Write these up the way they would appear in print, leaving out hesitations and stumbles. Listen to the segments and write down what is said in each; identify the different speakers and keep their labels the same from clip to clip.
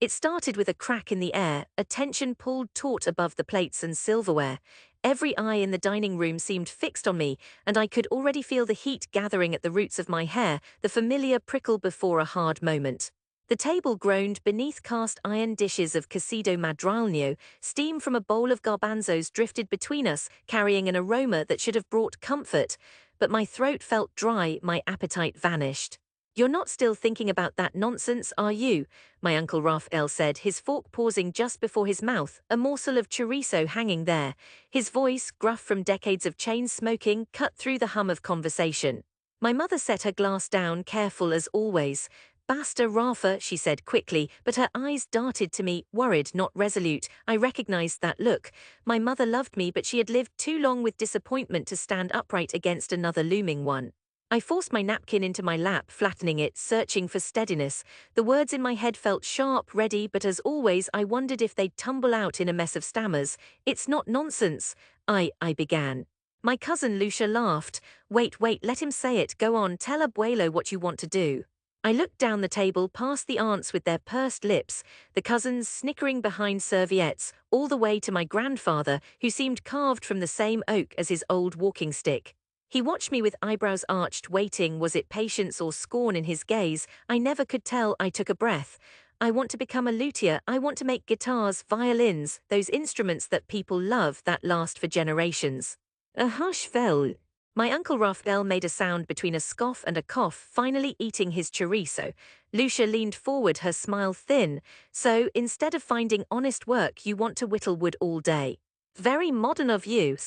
Speaker 1: It started with a crack in the air, a tension pulled taut above the plates and silverware. Every eye in the dining room seemed fixed on me, and I could already feel the heat gathering at the roots of my hair, the familiar prickle before a hard moment. The table groaned beneath cast iron dishes of cocido madralno, steam from a bowl of garbanzos drifted between us, carrying an aroma that should have brought comfort. But my throat felt dry, my appetite vanished. "You're not still thinking about that nonsense, are you?" my Uncle Raphael said, his fork pausing just before his mouth, a morsel of chorizo hanging there. His voice, gruff from decades of chain smoking, cut through the hum of conversation. My mother set her glass down, careful as always. "Basta, Rafa," she said quickly, but her eyes darted to me, worried, not resolute. I recognized that look. My mother loved me, but she had lived too long with disappointment to stand upright against another looming one. I forced my napkin into my lap, flattening it, searching for steadiness. The words in my head felt sharp, ready, but as always, I wondered if they'd tumble out in a mess of stammers. "It's not nonsense," I began. My cousin Lucia laughed. Wait, let him say it. Go on, tell Abuelo what you want to do." I looked down the table past the aunts with their pursed lips, the cousins snickering behind serviettes, all the way to my grandfather, who seemed carved from the same oak as his old walking stick. He watched me with eyebrows arched, waiting. Was it patience or scorn in his gaze? I never could tell. I took a breath. "I want to become a luthier. I want to make guitars, violins, those instruments that people love, that last for generations." A hush fell. My Uncle Raphael made a sound between a scoff and a cough, finally eating his chorizo. Lucia leaned forward, her smile thin. "So, instead of finding honest work, you want to whittle wood all day. Very modern of you."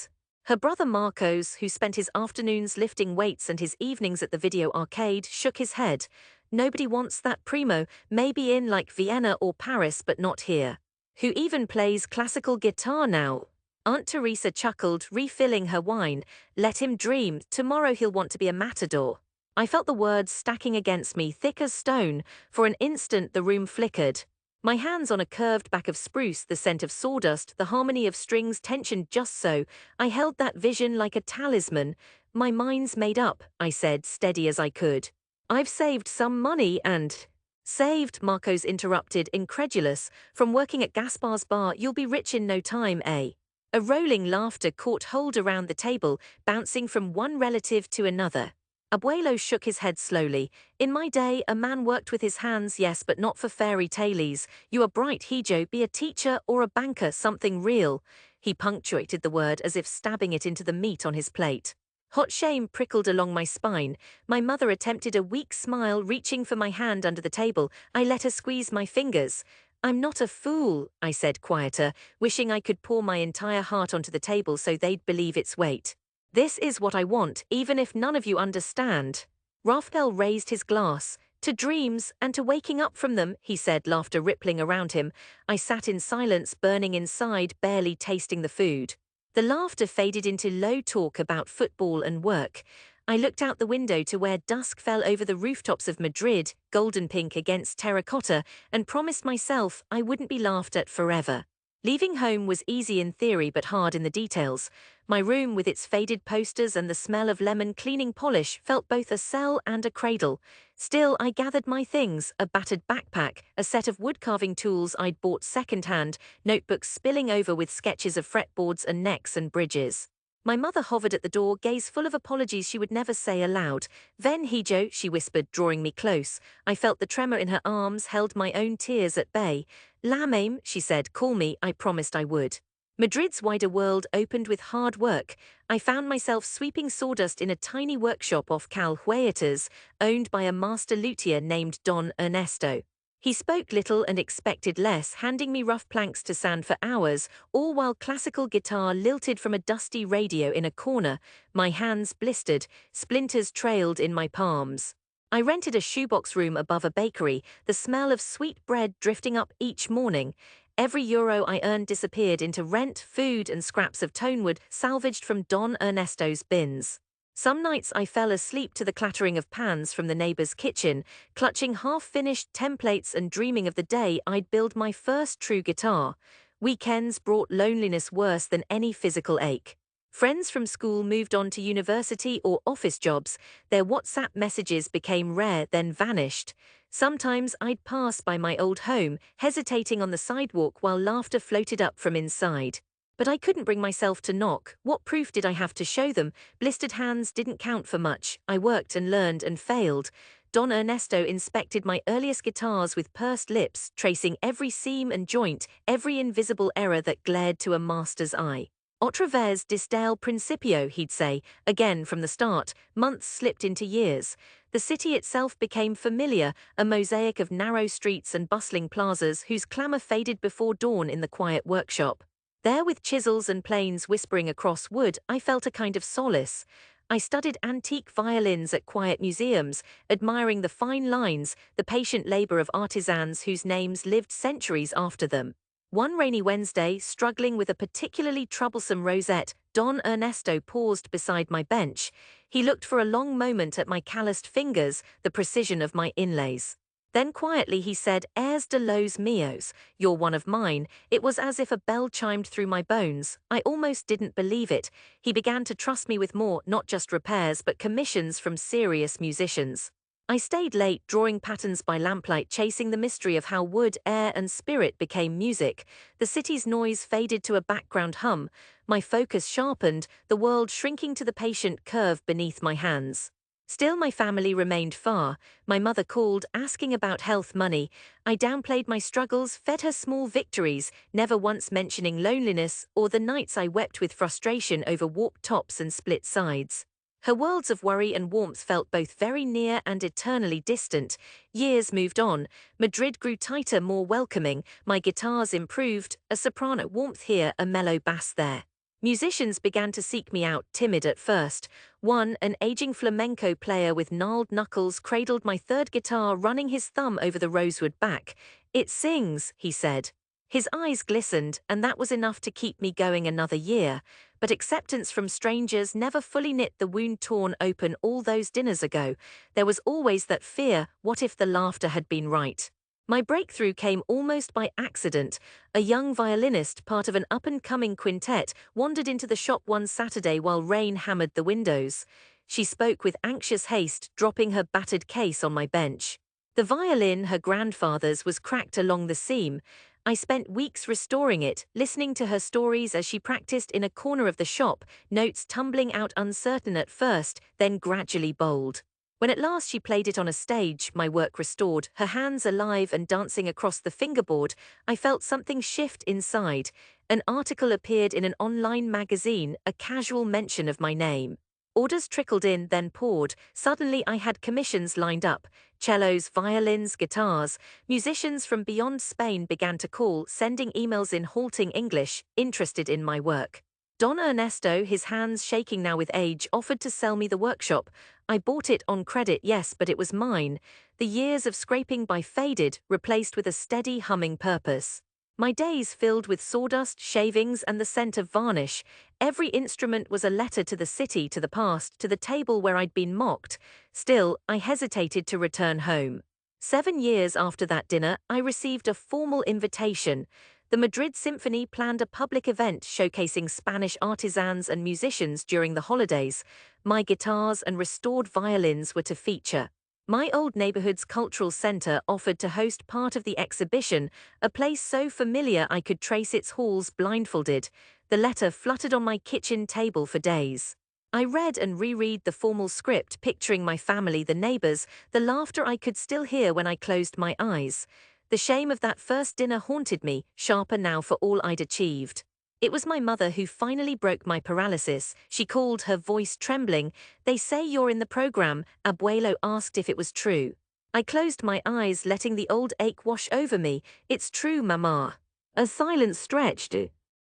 Speaker 1: Her brother Marcos, who spent his afternoons lifting weights and his evenings at the video arcade, shook his head. "Nobody wants that, primo, maybe in like Vienna or Paris, but not here. Who even plays classical guitar now?" Aunt Teresa chuckled, refilling her wine. "Let him dream. Tomorrow he'll want to be a matador." I felt the words stacking against me, thick as stone. For an instant the room flickered. My hands on a curved back of spruce, the scent of sawdust, the harmony of strings tensioned just so. I held that vision like a talisman. "My mind's made up," I said, steady as I could. "I've saved some money and—" "Saved," Marcos interrupted, incredulous. "From working at Gaspar's bar, you'll be rich in no time, eh?" A rolling laughter caught hold around the table, bouncing from one relative to another. Abuelo shook his head slowly. "In my day, a man worked with his hands, yes, but not for fairy tales. You are bright, Hijo, be a teacher or a banker, something real." He punctuated the word as if stabbing it into the meat on his plate. Hot shame prickled along my spine. My mother attempted a weak smile, reaching for my hand under the table. I let her squeeze my fingers. "I'm not a fool," I said quieter, wishing I could pour my entire heart onto the table so they'd believe its weight. "This is what I want, even if none of you understand." Raphael raised his glass. "To dreams, and to waking up from them," he said, laughter rippling around him. I sat in silence, burning inside, barely tasting the food. The laughter faded into low talk about football and work. I looked out the window to where dusk fell over the rooftops of Madrid, golden pink against terracotta, and promised myself I wouldn't be laughed at forever. Leaving home was easy in theory but hard in the details. My room, with its faded posters and the smell of lemon cleaning polish, felt both a cell and a cradle. Still, I gathered my things, a battered backpack, a set of wood-carving tools I'd bought second-hand, notebooks spilling over with sketches of fretboards and necks and bridges. My mother hovered at the door, gaze full of apologies she would never say aloud. "Ven Hijo," she whispered, drawing me close. I felt the tremor in her arms, held my own tears at bay. "Lamame," she said, "call me, I promised I would." Madrid's wider world opened with hard work. I found myself sweeping sawdust in a tiny workshop off Cal Huertas, owned by a master luthier named Don Ernesto. He spoke little and expected less, handing me rough planks to sand for hours, all while classical guitar lilted from a dusty radio in a corner. My hands blistered, splinters trailed in my palms. I rented a shoebox room above a bakery, the smell of sweet bread drifting up each morning. Every euro I earned disappeared into rent, food, and scraps of tonewood salvaged from Don Ernesto's bins. Some nights I fell asleep to the clattering of pans from the neighbor's kitchen, clutching half-finished templates and dreaming of the day I'd build my first true guitar. Weekends brought loneliness worse than any physical ache. Friends from school moved on to university or office jobs. Their WhatsApp messages became rare, then vanished. Sometimes I'd pass by my old home, hesitating on the sidewalk while laughter floated up from inside. But I couldn't bring myself to knock. What proof did I have to show them? Blistered hands didn't count for much. I worked and learned and failed. Don Ernesto inspected my earliest guitars with pursed lips, tracing every seam and joint, every invisible error that glared to a master's eye. Otra vez desde el principio, he'd say, again from the start. Months slipped into years. The city itself became familiar, a mosaic of narrow streets and bustling plazas whose clamour faded before dawn in the quiet workshop. There, with chisels and planes whispering across wood, I felt a kind of solace. I studied antique violins at quiet museums, admiring the fine lines, the patient labour of artisans whose names lived centuries after them. One rainy Wednesday, struggling with a particularly troublesome rosette, Don Ernesto paused beside my bench. He looked for a long moment at my calloused fingers, the precision of my inlays. Then quietly he said, "Eres de los míos, you're one of mine." It was as if a bell chimed through my bones. I almost didn't believe it. He began to trust me with more, not just repairs but commissions from serious musicians. I stayed late, drawing patterns by lamplight, chasing the mystery of how wood, air, and spirit became music. The city's noise faded to a background hum. My focus sharpened, the world shrinking to the patient curve beneath my hands. Still, my family remained far. My mother called, asking about health, money. I downplayed my struggles, fed her small victories, never once mentioning loneliness or the nights I wept with frustration over warped tops and split sides. Her worlds of worry and warmth felt both very near and eternally distant. Years moved on. Madrid grew tighter, more welcoming. My guitars improved, a soprano warmth here, a mellow bass there. Musicians began to seek me out, timid at first. One, an aging flamenco player with gnarled knuckles, cradled my third guitar, running his thumb over the rosewood back. "It sings," he said. His eyes glistened, and that was enough to keep me going another year. But acceptance from strangers never fully knit the wound torn open all those dinners ago. There was always that fear, what if the laughter had been right? My breakthrough came almost by accident. A young violinist, part of an up-and-coming quintet, wandered into the shop one Saturday while rain hammered the windows. She spoke with anxious haste, dropping her battered case on my bench. The violin, her grandfather's, was cracked along the seam. I spent weeks restoring it, listening to her stories as she practiced in a corner of the shop, notes tumbling out uncertain at first, then gradually bold. When at last she played it on a stage, my work restored, her hands alive and dancing across the fingerboard, I felt something shift inside. An article appeared in an online magazine, a casual mention of my name. Orders trickled in, then poured. Suddenly I had commissions lined up. Cellos, violins, guitars. Musicians from beyond Spain began to call, sending emails in halting English, interested in my work. Don Ernesto, his hands shaking now with age, offered to sell me the workshop. I bought it on credit, yes, but it was mine. The years of scraping by faded, replaced with a steady humming purpose. My days filled with sawdust, shavings, and the scent of varnish. Every instrument was a letter to the city, to the past, to the table where I'd been mocked. Still, I hesitated to return home. 7 years after that dinner, I received a formal invitation. The Madrid Symphony planned a public event showcasing Spanish artisans and musicians during the holidays. My guitars and restored violins were to feature. My old neighborhood's cultural center offered to host part of the exhibition, a place so familiar I could trace its halls blindfolded. The letter fluttered on my kitchen table for days. I read and reread the formal script, picturing my family, the neighbors, the laughter I could still hear when I closed my eyes. The shame of that first dinner haunted me, sharper now for all I'd achieved. It was my mother who finally broke my paralysis. She called, her voice trembling. "They say you're in the program." Abuelo asked if it was true. I closed my eyes, letting the old ache wash over me. "It's true, Mama." A silence stretched.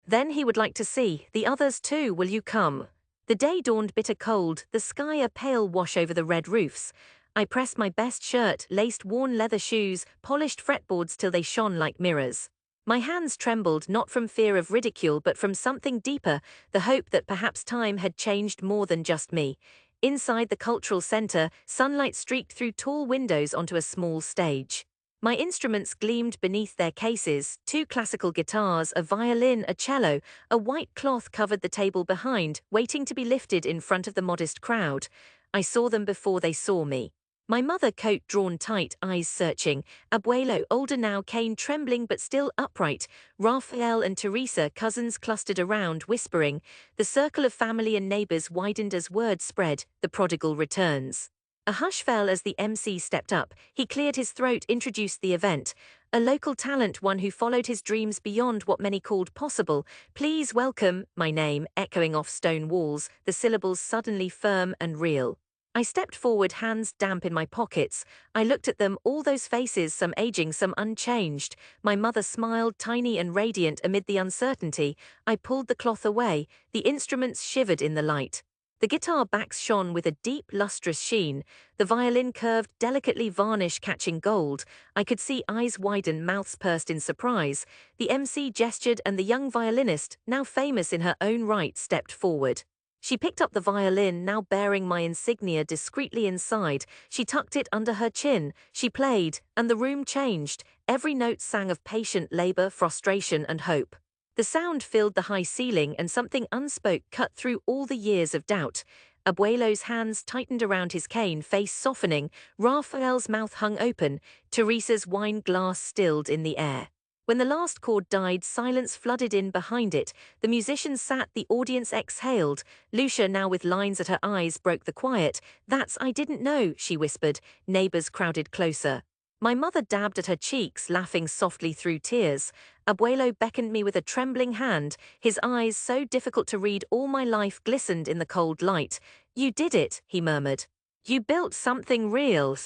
Speaker 1: "Then he would like to see the others too. Will you come?" The day dawned bitter cold, the sky a pale wash over the red roofs. I pressed my best shirt, laced worn leather shoes, polished fretboards till they shone like mirrors. My hands trembled, not from fear of ridicule but from something deeper, the hope that perhaps time had changed more than just me. Inside the cultural center, sunlight streaked through tall windows onto a small stage. My instruments gleamed beneath their cases, two classical guitars, a violin, a cello. A white cloth covered the table behind, waiting to be lifted in front of the modest crowd. I saw them before they saw me. My mother, coat drawn tight, eyes searching. Abuelo, older now, cane trembling but still upright. Raphael and Teresa, cousins, clustered around, whispering. The circle of family and neighbors widened as word spread: the prodigal returns. A hush fell as the MC stepped up. He cleared his throat, introduced the event. A local talent, one who followed his dreams beyond what many called possible. Please welcome, my name, echoing off stone walls, the syllables suddenly firm and real. I stepped forward, hands damp in my pockets. I looked at them, all those faces, some aging, some unchanged. My mother smiled, tiny and radiant amid the uncertainty. I pulled the cloth away. The instruments shivered in the light. The guitar backs shone with a deep, lustrous sheen. The violin curved, delicately, varnish catching gold. I could see eyes widen, mouths pursed in surprise. The MC gestured and the young violinist, now famous in her own right, stepped forward. She picked up the violin, now bearing my insignia, discreetly inside. She tucked it under her chin. She played, and the room changed. Every note sang of patient labor, frustration, and hope. The sound filled the high ceiling, and something unspoke cut through all the years of doubt. Abuelo's hands tightened around his cane, face softening. Raphael's mouth hung open. Teresa's wine glass stilled in the air. When the last chord died, silence flooded in behind it. The musicians sat, the audience exhaled. Lucia, now with lines at her eyes, broke the quiet. "That's I didn't know," she whispered. Neighbors crowded closer. My mother dabbed at her cheeks, laughing softly through tears. Abuelo beckoned me with a trembling hand. His eyes, so difficult to read all my life, glistened in the cold light. "You did it," he murmured. "You built something real."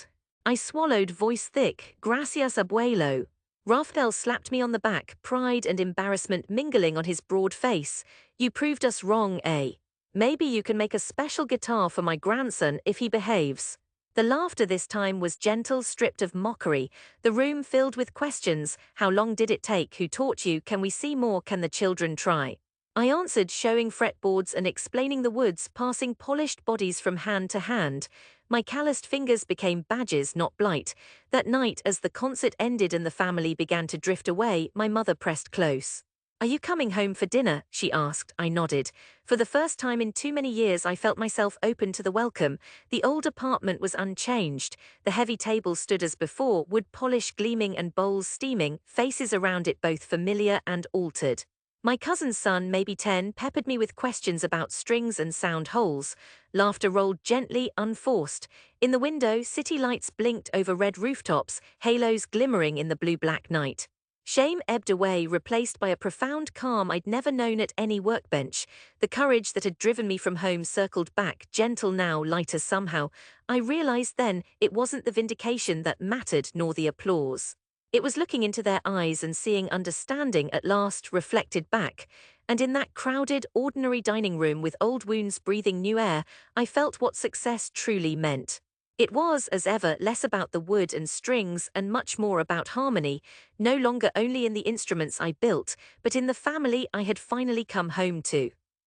Speaker 1: I swallowed, voice thick. "Gracias, Abuelo." Raphael slapped me on the back, pride and embarrassment mingling on his broad face. "You proved us wrong, eh? Maybe you can make a special guitar for my grandson if he behaves." The laughter this time was gentle, stripped of mockery. The room filled with questions. How long did it take? Who taught you? Can we see more? Can the children try? I answered, showing fretboards and explaining the woods, passing polished bodies from hand to hand. My calloused fingers became badges, not blight. That night, as the concert ended and the family began to drift away, my mother pressed close. "Are you coming home for dinner?" she asked. I nodded. For the first time in too many years, I felt myself open to the welcome. The old apartment was unchanged. The heavy table stood as before, wood polish gleaming and bowls steaming, faces around it both familiar and altered. My cousin's son, maybe 10, peppered me with questions about strings and sound holes. Laughter rolled gently, unforced. In the window, city lights blinked over red rooftops, halos glimmering in the blue-black night. Shame ebbed away, replaced by a profound calm I'd never known at any workbench. The courage that had driven me from home circled back, gentle now, lighter somehow. I realized then it wasn't the vindication that mattered, nor the applause. It was looking into their eyes and seeing understanding at last reflected back. And in that crowded, ordinary dining room with old wounds breathing new air, I felt what success truly meant. It was, as ever, less about the wood and strings and much more about harmony, no longer only in the instruments I built, but in the family I had finally come home to.